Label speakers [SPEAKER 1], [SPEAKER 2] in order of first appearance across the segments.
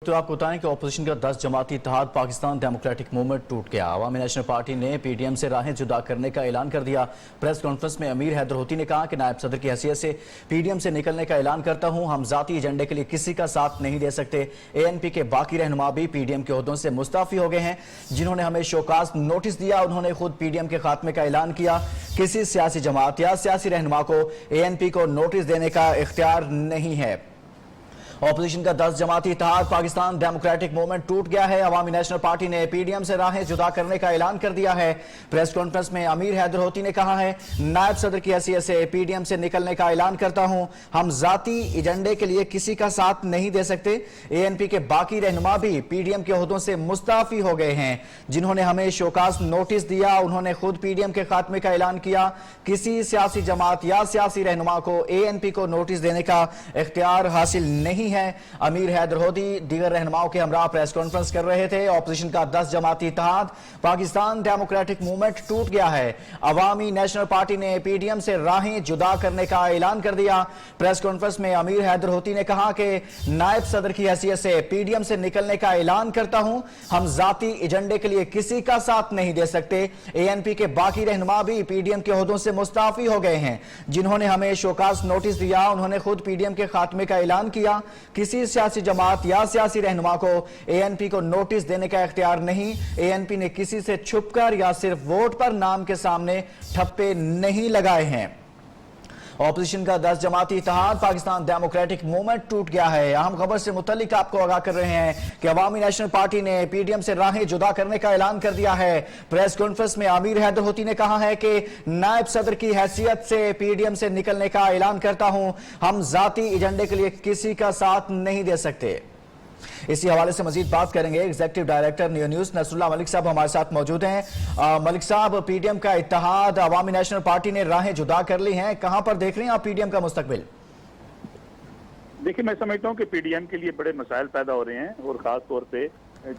[SPEAKER 1] تو آپ کو بتائیں کہ اپوزیشن کا 10 جماعتی اتحاد پاکستان ڈیموکریٹک موومنٹ ٹوٹ گیا۔ عوامی نیشنل پارٹی نے پی ڈی ایم سے راہیں جدا کرنے کا اعلان کر دیا۔ پریس کانفرنس میں امیر حیدر ہوتی نے کہا کہ نائب صدر کی حیثیت سے پی ڈی ایم سے نکلنے کا اعلان کرتا ہوں، ہم ذاتی ایجنڈے کے لیے کسی کا ساتھ نہیں دے سکتے۔ اے این پی کے باقی رہنما بھی پی ڈی ایم کے عہدوں سے مستعفی ہو گئے ہیں، جنہوں نے ہمیں شوکاز نوٹس دیا، انہوں نے خود پی ڈی ایم کے خاتمے کا اعلان کیا۔ کسی سیاسی جماعت یا سیاسی رہنما کو اے این پی کو نوٹس دینے کا اختیار نہیں ہے۔ اپوزیشن کا 10 جماعتی اتحاد پاکستان ڈیموکریٹک موومنٹ ٹوٹ گیا ہے۔ عوامی نیشنل پارٹی نے پی ڈی ایم سے راہیں جدا کرنے کا اعلان کر دیا ہے۔ پریس کانفرنس میں امیر حیدر ہوتی نے کہا ہے، نائب صدر کی حیثیت سے پی ڈی ایم سے نکلنے کا اعلان کرتا ہوں، ہم ذاتی ایجنڈے کے لیے کسی کا ساتھ نہیں دے سکتے۔ اے این پی کے باقی رہنما بھی پی ڈی ایم کے عہدوں سے مستعفی ہو گئے ہیں، جنہوں نے ہمیں شوکاز نوٹس دیا، انہوں نے خود پی ڈی ایم کے خاتمے کا اعلان کیا۔ کسی سیاسی جماعت یا سیاسی رہنما کو اے این پی کو نوٹس دینے کا اختیار حاصل نہیں ہے۔ امیر حیدر ہوتی دیگر رہنماؤں کے ہمراہ پریس کانفرنس کر رہے تھے۔ اپوزیشن کا 10 جماعتی اتحاد پاکستان ڈیموکریٹک موومنٹ ٹوٹ گیا ہے۔ عوامی نیشنل پارٹی نے پی ڈی ایم سے راہیں جدا کرنے کا اعلان کر دیا۔ پریس کانفرنس میں امیر حیدر ہوتی نے کہا کہ نائب صدر کی حیثیت سے پی ڈی ایم سے نکلنے کا اعلان کرتا ہوں، ہم ذاتی ایجنڈے کے لیے کسی کا ساتھ نہیں دے سکتے۔ اے این پی کے باقی رہنما بھی پی ڈی ایم کے عہدوں سے مستعفی ہو گئے ہیں، جنہوں نے ہمیں شوکاز نوٹس دیا، انہوں نے خود پی ڈی ایم کے خاتمے کا اعلان کیا۔ کسی سیاسی جماعت یا سیاسی رہنما کو اے این پی کو نوٹس دینے کا اختیار نہیں۔ اے این پی نے کسی سے چھپ کر یا صرف ووٹ پر نام کے سامنے ٹھپے نہیں لگائے ہیں۔ اپوزیشن کا 10 جماعتی اتحاد پاکستان ڈیموکریٹک موومنٹ ٹوٹ گیا ہے۔ اہم خبر سے متعلق آپ کو آگاہ کر رہے ہیں کہ عوامی نیشنل پارٹی نے پی ڈی ایم سے راہیں جدا کرنے کا اعلان کر دیا ہے۔ پریس کانفرنس میں امیر حیدر ہوتی نے کہا ہے کہ نائب صدر کی حیثیت سے پی ڈی ایم سے نکلنے کا اعلان کرتا ہوں، ہم ذاتی ایجنڈے کے لیے کسی کا ساتھ نہیں دے سکتے۔ اسی حوالے سے مزید بات کریں گے۔ ایگزیکٹو ڈائریکٹر نیو نیوز نصر اللہ ملک صاحب ہمارے ساتھ موجود ہیں۔ ملک صاحب، پی ڈی ایم کا اتحاد عوامی نیشنل پارٹی نے راہیں جدا کر لی ہیں، کہاں پر دیکھ رہے ہیں آپ پی ڈی ایم کا مستقبل؟
[SPEAKER 2] دیکھیں، میں سمجھتا ہوں کہ پی ڈی ایم کے لیے بڑے مسائل پیدا ہو رہے ہیں، اور خاص طور پہ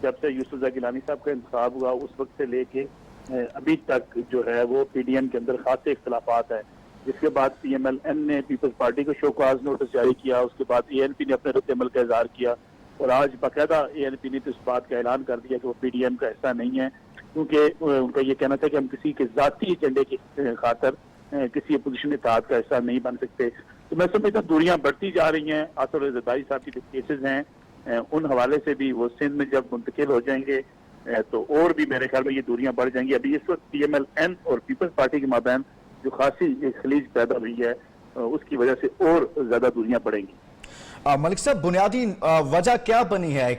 [SPEAKER 2] جب سے یوسف زئی گیلانی صاحب کا انتخاب ہوا اس وقت سے لے کے ابھی تک جو ہے وہ پی ڈی ایم کے اندر خاصے اختلافات ہیں، جس کے بعد پی ایم ایل این نے پیپلز پارٹی کو شوکاز نوٹس جاری کیا، اس کے بعد اے این پی نے اپنے رد عمل کا اظہار کیا، اور آج باقاعدہ اے این پی نے اس بات کا اعلان کر دیا کہ وہ پی ڈی ایم کا حصہ نہیں ہے، کیونکہ ان کا یہ کہنا تھا کہ ہم کسی کے ذاتی ایجنڈے کی خاطر کسی اپوزیشن اتحاد کا حصہ نہیں بن سکتے۔ تو میں سمجھتا ہوں دوریاں بڑھتی جا رہی ہیں۔ آصف زرداری صاحب کی جو کیسز ہیں ان حوالے سے بھی وہ سندھ میں جب منتقل ہو جائیں گے تو اور بھی میرے خیال میں یہ دوریاں بڑھ جائیں گی۔ ابھی اس وقت پی ایم ایل این اور پیپلز پارٹی کے مابین جو خاصی خلیج پیدا ہوئی ہے اس کی وجہ سے اور زیادہ دوریاں بڑھیں گی۔
[SPEAKER 1] ملک صاحب، بنیادی وجہ کیا بنی ہے؟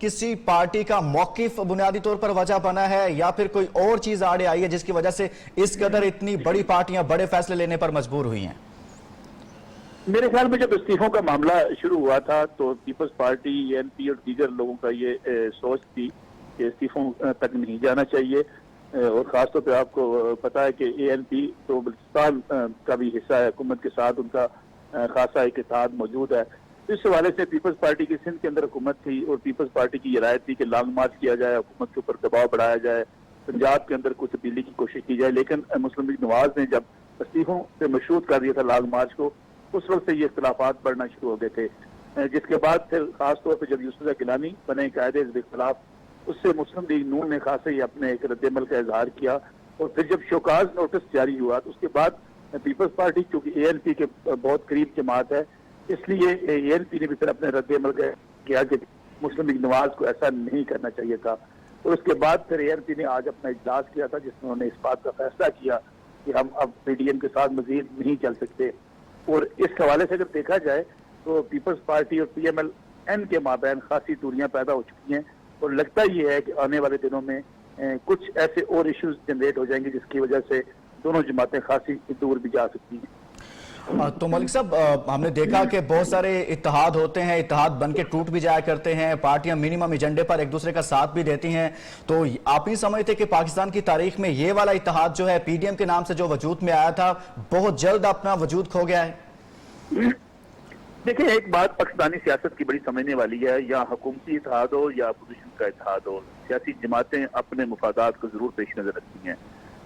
[SPEAKER 1] کسی پارٹی کا موقف بنیادی طور پر وجہ بنا ہے، یا پھر کوئی اور چیز آڑے آئی ہے جس کی وجہ سے اس قدر اتنی بڑی پارٹیاں بڑے فیصلے لینے پر مجبور ہوئی ہیں؟
[SPEAKER 2] میرے خیال میں جب استعفوں کا معاملہ شروع ہوا تھا تو پیپلز پارٹی، اے این پی اور دیگر لوگوں کا یہ سوچ تھی کہ استعفوں تک نہیں جانا چاہیے، اور خاص طور پہ آپ کو پتا ہے کہ اے این پی تو بلوچستان کا بھی حصہ ہے، حکومت کے ساتھ ان کا خاصا ایک اتحاد موجود ہے۔ اس حوالے سے پیپلز پارٹی کی سندھ کے اندر حکومت تھی، اور پیپلز پارٹی کی یہ رائے تھی کہ لانگ مارچ کیا جائے، حکومت کے اوپر دباؤ بڑھایا جائے، پنجاب کے اندر کچھ تبدیلی کی کوشش کی جائے، لیکن مسلم لیگ نواز نے جب استعفوں سے مشروط کر دیا تھا لانگ مارچ کو، اس وقت سے یہ اختلافات بڑھنا شروع ہو گئے تھے، جس کے بعد پھر خاص طور پہ جب یوسف زئی گیلانی بنے قائد حزب اختلاف، اس سے مسلم لیگ نون نے خاصے ہی اپنے ایک رد عمل کا اظہار کیا، اور پھر جب شوکاز نوٹس جاری ہوا تو اس کے بعد پیپلز پارٹی چونکہ اے این پی کے بہت قریب جماعت ہے، اس لیے اے این پی نے بھی پھر اپنے رد عمل کیا کہ مسلم لیگ نواز کو ایسا نہیں کرنا چاہیے تھا، اور اس کے بعد پھر اے این پی نے آج اپنا اجلاس کیا تھا جس میں انہوں نے اس بات کا فیصلہ کیا کہ ہم اب پی ڈی ایم کے ساتھ مزید نہیں چل سکتے۔ اور اس حوالے سے اگر دیکھا جائے تو پیپلز پارٹی اور پی ایم ایل این کے مابین خاصی دوریاں پیدا ہو چکی ہیں، اور لگتا یہ ہے کہ آنے والے دنوں میں کچھ ایسے اور ایشوز جنریٹ ہو جائیں گے جس کی وجہ سے دونوں جماعتیں خاصی دور بھی جا سکتی ہیں۔
[SPEAKER 1] تو ملک صاحب، ہم نے دیکھا کہ بہت سارے اتحاد ہوتے ہیں، اتحاد بن کے ٹوٹ بھی جایا کرتے ہیں، پارٹیاں منیمم ایجنڈے پر ایک دوسرے کا ساتھ بھی دیتی ہیں، تو آپ نہیں سمجھتے کہ پاکستان کی تاریخ میں یہ والا اتحاد جو ہے پی ڈی ایم کے نام سے جو وجود میں آیا تھا بہت جلد اپنا وجود کھو گیا ہے؟
[SPEAKER 2] دیکھیں، ایک بات پاکستانی سیاست کی بڑی سمجھنے والی ہے، یا حکومتی اتحاد ہو یا اپوزیشن کا اتحاد ہو، سیاسی جماعتیں اپنے مفادات کو ضرور پیش نظر رکھتی ہیں،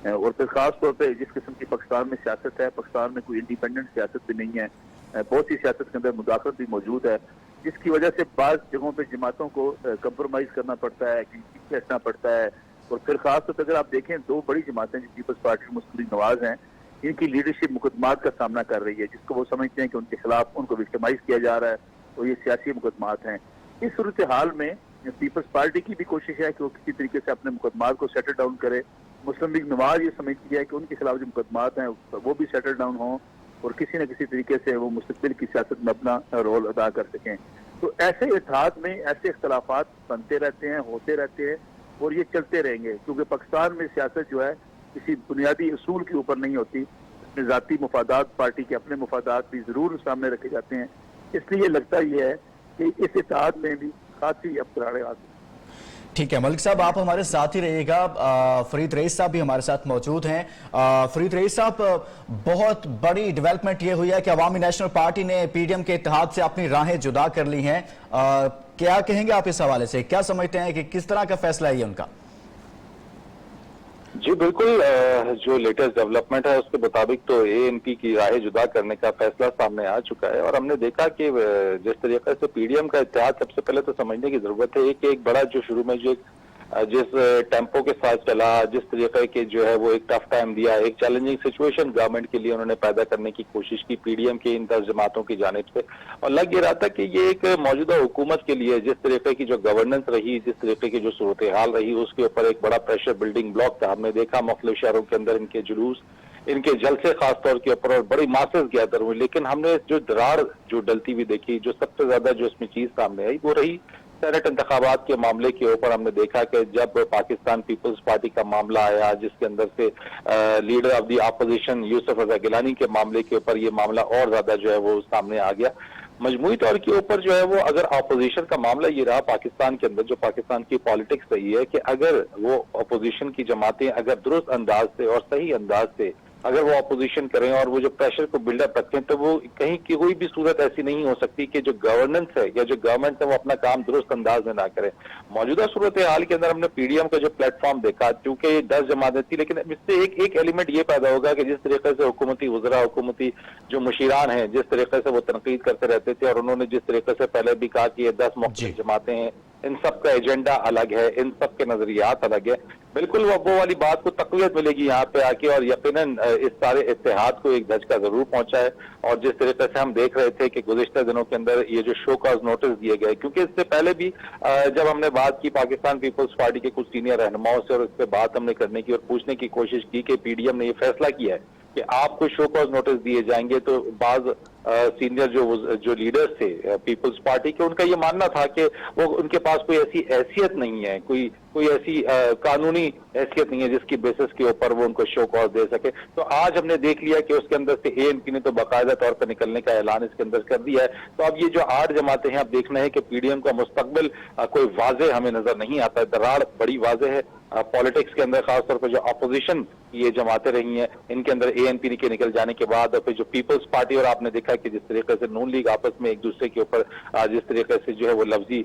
[SPEAKER 2] اور پھر خاص طور پہ جس قسم کی پاکستان میں سیاست ہے، پاکستان میں کوئی انڈیپینڈنٹ سیاست بھی نہیں ہے، بہت سی سیاست کے اندر مداخلت بھی موجود ہے، جس کی وجہ سے بعض جگہوں پہ جماعتوں کو کمپرومائز کرنا پڑتا ہے، پیچھے ہٹنا پڑتا ہے. اور پھر خاص طور پہ اگر آپ دیکھیں 2 بڑی جماعتیں جو پیپلز پارٹی اور مسلم لیگ نواز ہیں، ان کی لیڈرشپ مقدمات کا سامنا کر رہی ہے، جس کو وہ سمجھتے ہیں کہ ان کے خلاف ان کو وکٹمائز کیا جا رہا ہے اور یہ سیاسی مقدمات ہیں. اس صورتحال میں پیپلز پارٹی کی بھی کوشش ہے کہ وہ کسی طریقے سے اپنے مقدمات کو سیٹل ڈاؤن کرے. مسلم لیگ نواز یہ سمجھتی ہے کہ ان کے خلاف جو مقدمات ہیں وہ بھی سیٹل ڈاؤن ہوں اور کسی نہ کسی طریقے سے وہ مستقبل کی سیاست میں اپنا رول ادا کر سکیں. تو ایسے اتحاد میں ایسے اختلافات بنتے رہتے ہیں، ہوتے رہتے ہیں اور یہ چلتے رہیں گے، کیونکہ پاکستان میں سیاست جو ہے کسی بنیادی اصول کے اوپر نہیں ہوتی. اس میں ذاتی مفادات، پارٹی کے اپنے مفادات بھی ضرور سامنے رکھے جاتے ہیں. اس لیے لگتا یہ ہے کہ اس اتحاد میں بھی خاصی ابتراڑیں آتی ہیں.
[SPEAKER 1] ٹھیک ہے ملک صاحب، آپ ہمارے ساتھ ہی رہیے گا. فرید رئیس صاحب بھی ہمارے ساتھ موجود ہیں. فرید رئیس صاحب، بہت بڑی ڈیولپمنٹ یہ ہوئی ہے کہ عوامی نیشنل پارٹی نے پی ڈی ایم کے اتحاد سے اپنی راہیں جدا کر لی ہیں. کیا کہیں گے آپ اس حوالے سے؟ کیا سمجھتے ہیں کہ کس طرح کا فیصلہ ہے یہ ان کا؟
[SPEAKER 3] جی بالکل، جو لیٹسٹ ڈیولپمنٹ ہے اس کے مطابق تو اے این پی کی راہیں جدا کرنے کا فیصلہ سامنے آ چکا ہے. اور ہم نے دیکھا کہ جس طریقے سے پی ڈی ایم کا اتحاد سب سے پہلے تو سمجھنے کی ضرورت ہے کہ ایک بڑا جو شروع میں جو جس ٹیمپو کے ساتھ چلا، جس طریقے کے جو ہے وہ ایک ٹف ٹائم دیا، ایک چیلنجنگ سچویشن گورنمنٹ کے لیے انہوں نے پیدا کرنے کی کوشش کی پی ڈی ایم کے ان 10 جماعتوں کی جانب سے. اور لگ یہ رہا تھا کہ یہ ایک موجودہ حکومت کے لیے جس طریقے کی جو گورننس رہی، جس طریقے کی جو صورتحال رہی، اس کے اوپر ایک بڑا پریشر بلڈنگ بلاک تھا. ہم نے دیکھا مختلف شہروں کے اندر ان کے جلوس، ان کے جلسے خاص طور کے اوپر، اور بڑی ماسز گیدر ہوئی. لیکن ہم نے جو درار جو ڈلتی ہوئی دیکھی، جو سب سے زیادہ جو اس میں چیز سامنے آئی وہ رہی سینٹ انتخابات کے معاملے کے اوپر. ہم نے دیکھا کہ جب پاکستان پیپلز پارٹی کا معاملہ آیا، جس کے اندر سے لیڈر آف دی اپوزیشن یوسف رضا گیلانی کے معاملے کے اوپر یہ معاملہ اور زیادہ جو ہے وہ سامنے آ گیا. مجموعی طور کے اوپر جو ہے وہ اگر اپوزیشن کا معاملہ یہ رہا پاکستان کے اندر، جو پاکستان کی پالیٹکس رہی ہے کہ اگر وہ اپوزیشن کی جماعتیں اگر درست انداز سے اور صحیح انداز سے اگر وہ اپوزیشن کریں اور وہ جو پریشر کو بلڈ اپ رکھیں، تو وہ کہیں کی کوئی بھی صورت ایسی نہیں ہو سکتی کہ جو گورننس ہے یا جو گورنمنٹ ہے وہ اپنا کام درست انداز میں نہ کرے. موجودہ صورتحال کے اندر ہم نے پی ڈی ایم کا جو پلیٹ فارم دیکھا، چونکہ یہ 10 جماعتیں تھی، لیکن اس سے ایک ایلیمنٹ یہ پیدا ہوگا کہ جس طریقے سے حکومتی وزراء، حکومتی جو مشیران ہیں، جس طریقے سے وہ تنقید کرتے رہتے تھے، اور انہوں نے جس طریقے سے پہلے بھی کہا کہ یہ 10 مختلف جماعتیں ہیں، ان سب کا ایجنڈا الگ ہے، ان سب کے نظریات الگ ہے. بالکل وہ والی بات کو تقویت ملے گی یہاں پہ آ کے، اور یقیناً اس سارے اتحاد کو ایک دھچکا ضرور پہنچا ہے. اور جس طریقے سے ہم دیکھ رہے تھے کہ گزشتہ دنوں کے اندر یہ جو شو کاز نوٹس دیے گئے، کیونکہ اس سے پہلے بھی جب ہم نے بات کی پاکستان پیپلز پارٹی کے کچھ سینئر رہنماؤں سے، اور اس پہ بات ہم نے کرنے کی اور پوچھنے کی کوشش کی کہ پی ڈی ایم نے یہ فیصلہ کیا ہے کہ آپ کو شو کاز نوٹس دیے جائیں گے، تو بعض سینئر جو لیڈرز تھے پیپلز پارٹی کے، ان کا یہ ماننا تھا کہ وہ ان کے پاس کوئی ایسی حیثیت نہیں ہے، کوئی ایسی قانونی حیثیت نہیں ہے جس کی بیسس کے اوپر وہ ان کو شو کاز دے سکے. تو آج ہم نے دیکھ لیا کہ اس کے اندر سے اے این پی نے تو باقاعدہ طور پر نکلنے کا اعلان اس کے اندر کر دیا ہے. تو اب یہ جو 8 جماعتیں ہیں، اب دیکھنا ہے کہ پی ڈی ایم کا مستقبل کوئی واضح ہمیں نظر نہیں آتا ہے. دراڑ بڑی واضح ہے پالیٹکس کے اندر، خاص طور پر جو اپوزیشن یہ جماعتیں رہی ہیں ان کے اندر اے این پی کے نکل جانے کے بعد، اور پھر جو پیپلز پارٹی، اور آپ نے دیکھا کہ جس طریقے سے نون لیگ آپس میں ایک دوسرے کے اوپر جس طریقے سے جو ہے وہ لفظی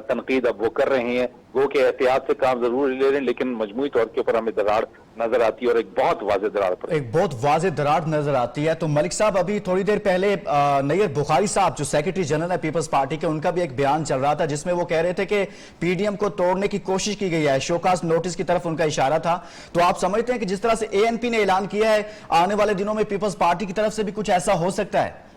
[SPEAKER 3] تنقید اب وہ کر رہے ہیں، وہ کہ احتیاط سے کام ضرور لے رہے ہیں، لیکن مجموعی طور کے اوپر ہمیں دراڑ نظر آتی ہے، اور ایک بہت واضح دراڑ پر
[SPEAKER 1] ایک بہت واضح دراڑ نظر آتی ہے. تو ملک صاحب، ابھی تھوڑی دیر پہلے نیر بخاری صاحب جو سیکرٹری جنرل ہے پیپلز پارٹی کے، ان کا بھی ایک بیان چل رہا تھا جس میں وہ کہہ رہے تھے کہ پی ڈی ایم کو توڑنے کی کوشش کی گئی ہے، شوکاز نوٹس کی طرف ان کا اشارہ تھا. تو آپ سمجھتے ہیں کہ جس طرح سے اے این پی نے اعلان کیا ہے، آنے والے دنوں میں پیپلز پارٹی کی طرف سے بھی کچھ ایسا ہو سکتا ہے؟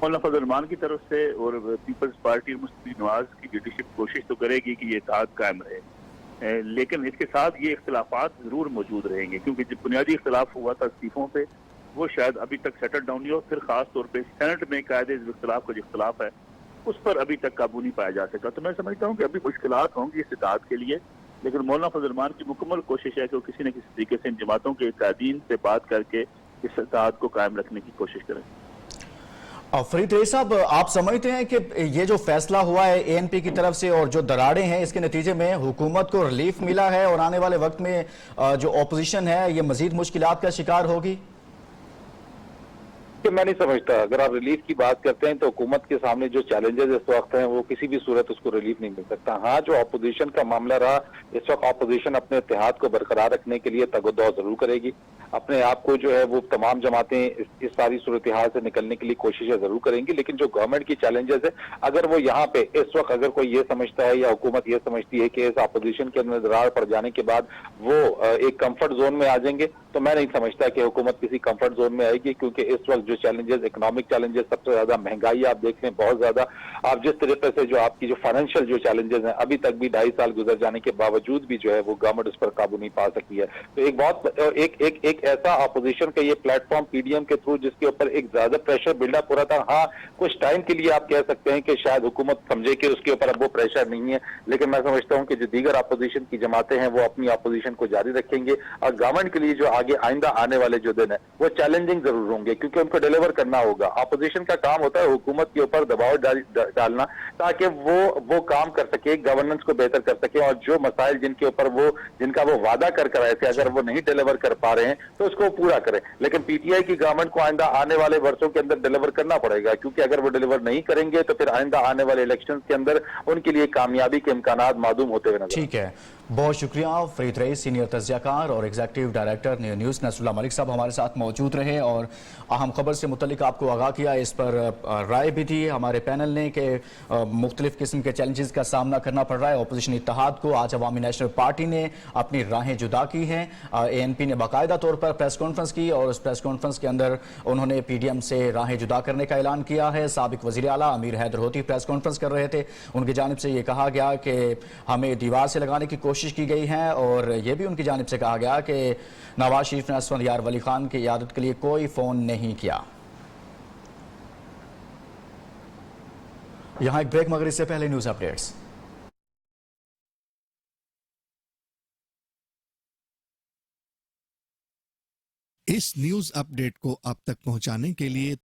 [SPEAKER 2] مولانا فضل الرحمان کی طرف سے اور پیپلز پارٹی اور مسلم لیگ نواز کی لیڈرشپ کوشش تو کرے گی کہ یہ اتحاد قائم رہے، لیکن اس کے ساتھ یہ اختلافات ضرور موجود رہیں گے، کیونکہ جو بنیادی اختلاف ہوا تھا استعفوں پہ وہ شاید ابھی تک سیٹل ڈاؤن نہیں ہو. پھر خاص طور پہ سینٹ میں قاعدے اختلاف کا جو اختلاف ہے اس پر ابھی تک قابو نہیں پایا جا سکا. تو میں سمجھتا ہوں کہ ابھی مشکلات ہوں گی اس اتحاد کے لیے، لیکن مولانا فضل الرحمان کی مکمل کوشش ہے کہ وہ کسی نہ کسی طریقے سے ان جماعتوں کے اتحادین سے بات کر کے اس اتحاد کو قائم رکھنے کی کوشش کریں.
[SPEAKER 1] فرید رئیس صاحب، آپ سمجھتے ہیں کہ یہ جو فیصلہ ہوا ہے اے این پی کی طرف سے اور جو دراڑیں ہیں، اس کے نتیجے میں حکومت کو ریلیف ملا ہے اور آنے والے وقت میں جو اپوزیشن ہے یہ مزید مشکلات کا شکار ہوگی؟
[SPEAKER 3] کہ میں نہیں سمجھتا. اگر آپ ریلیف کی بات کرتے ہیں تو حکومت کے سامنے جو چیلنجز اس وقت ہیں وہ کسی بھی صورت اس کو ریلیف نہیں مل سکتا. ہاں، جو اپوزیشن کا معاملہ رہا، اس وقت اپوزیشن اپنے اتحاد کو برقرار رکھنے کے لیے تگ و دو ضرور کرے گی. اپنے آپ کو جو ہے وہ تمام جماعتیں اس ساری صورتحال سے نکلنے کے لیے کوششیں ضرور کریں گی، لیکن جو گورنمنٹ کی چیلنجز ہے اگر وہ یہاں پہ اس وقت اگر کوئی یہ سمجھتا ہے یا حکومت یہ سمجھتی ہے کہ اس اپوزیشن کے اندر درار پڑ جانے کے بعد وہ ایک کمفرٹ زون میں آ جائیں گے، تو میں نہیں سمجھتا کہ حکومت کسی کمفرٹ زون میں آئے گی، کیونکہ اس وقت جو چیلنجز اکنامک چیلنجز سب سے زیادہ مہنگائی آپ دیکھ لیں بہت زیادہ، آپ جس طریقے سے جو آپ کی جو فائنینشیل جو چیلنجز ہیں ابھی تک بھی 2.5 سال گزر جانے کے باوجود بھی جو ہے وہ گورنمنٹ اس پر قابو نہیں پا سکی ہے، تو ایک ایسا اپوزیشن کا یہ platform P D M کے تھرو جس کے اوپر ایک زیادہ پریشر بلڈ اپ ہو رہا تھا، ہاں کچھ ٹائم کے لیے آپ کہہ سکتے ہیں کہ شاید حکومت سمجھے کہ اس کے اوپر اب وہ پریشر نہیں ہے، لیکن میں سمجھتا ہوں کہ جو دیگر اپوزیشن کی جماعتیں ہیں وہ اپنی اپوزیشن کو جاری رکھیں گے اور گورنمنٹ کے لیے جو آگے آئندہ آنے والے جو دن ہیں وہ چیلنجنگ ضرور ہوں گے، کیونکہ ان کو ڈیلیور کرنا ہوگا۔ اپوزیشن کا کام ہوتا ہے حکومت کے اوپر دباؤ ڈالنا تاکہ وہ کام کر سکے، گورننس کو بہتر کر سکے، اور جو مسائل جن کا وہ وعدہ کر آئے تھے اگر وہ نہیں ڈیلیور کر پا رہے ہیں تو اس کو پورا کریں، لیکن پی ٹی آئی کی گورنمنٹ کو آئندہ آنے والے برسوں کے اندر ڈیلیور کرنا پڑے گا، کیونکہ اگر وہ ڈیلیور نہیں کریں گے تو پھر آئندہ آنے والے الیکشنز کے اندر ان کے لیے کامیابی کے امکانات معدوم ہوتے ہوئے نظر
[SPEAKER 1] ٹھیک ہے، بہت شکریہ فرید رئیس، سینئر تجزیہ کار اور ایگزیکٹو ڈائریکٹر نیو نیوز، نصر اللہ ملک صاحب ہمارے ساتھ موجود رہے اور اہم خبر سے متعلق آپ کو آگاہ کیا، اس پر رائے بھی دی ہمارے پینل نے کہ مختلف قسم کے چیلنجز کا سامنا کرنا پڑ رہا ہے اپوزیشن اتحاد کو۔ آج عوامی نیشنل پارٹی نے اپنی راہیں جدا کی ہیں، اے این پی نے باقاعدہ طور پر پریس کانفرنس کی اور اس پریس کانفرنس کے اندر انہوں نے پی ڈی ایم سے راہیں جدا کرنے کا اعلان کیا ہے۔ سابق وزیر اعلیٰ امیر حیدر ہوتی پریس کانفرنس کر رہے تھے، ان کی جانب سے یہ کہا گیا کہ ہمیں دیوار سے لگانے کی کوشش کی گئی ہے، اور یہ بھی ان کی جانب سے کہا گیا کہ نواز شریف نے اسفندیار ولی خان کی عیادت کے لیے کوئی فون نہیں کیا۔ یہاں ایک بریک مگر اس سے پہلے نیوز اپڈیٹس۔
[SPEAKER 4] اس نیوز اپ ڈیٹ کو آپ تک پہنچانے کے لیے